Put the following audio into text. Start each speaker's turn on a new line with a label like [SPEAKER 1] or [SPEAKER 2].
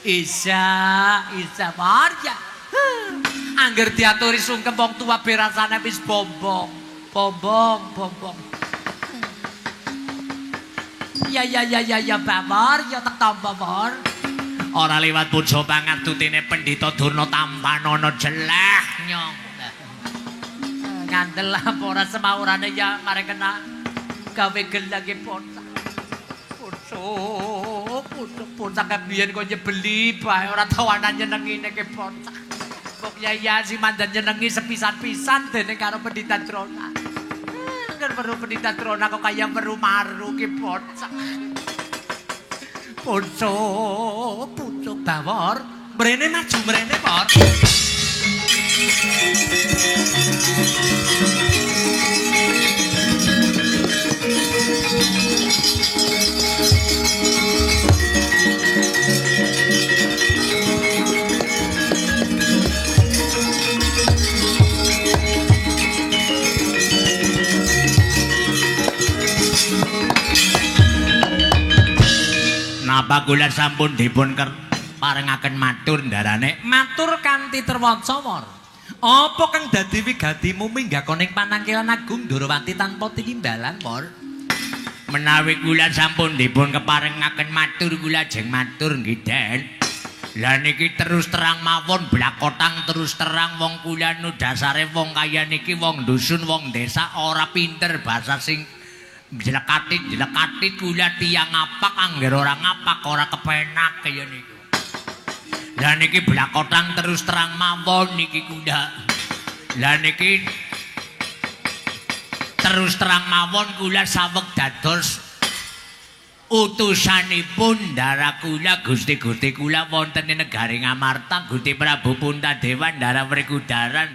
[SPEAKER 1] Isa Marja. Angger diaturi sungkem wong tua berasane wis bombong. Ya Bamor, ya tak tampa Mor. Ora liwat puja pangatutine Pendhita Durna Tampanana jelah nyong. Ngandel apa ora semaurane ya mare kena gawe gelage pocah. Pocah kebiyen kok nyebeli bae ora tau ana nyenengine ke pocah. Kok ya si mandan nyenengi sepisan-pisan dene karo Pendhita Drona. Nger perlu Pendhita Drona kok kaya meru maru ke pocah. Pucuk Bawor, mrene maju mrene, Por. Napa kula sampun dipun parengaken matur ndarane matur kanthi terwaca Wor. Apa kang dadi wigatimu minggakoning panangkilan Agung Ndrawati tanpa timbalan Wor? Menawi kula sampun dipun keparengaken matur kula jeng matur nggih Den. Lah niki terus terang mawon blakotang terus terang wong kula nu dasare wong kaya niki wong dusun wong desa ora pinter basa sing jelekati kula tiyang ngapak angger ora ngapak ora kepenak kaya niku. Lah niki blakotang terus terang mawon niki kula. Lah niki terus terang mawon kula saweg dados utusanipun ndara kula Gusti-gusti kula wonten ing negari Ngamarta Gusti Prabu Puntadewa ndara Wregudaran.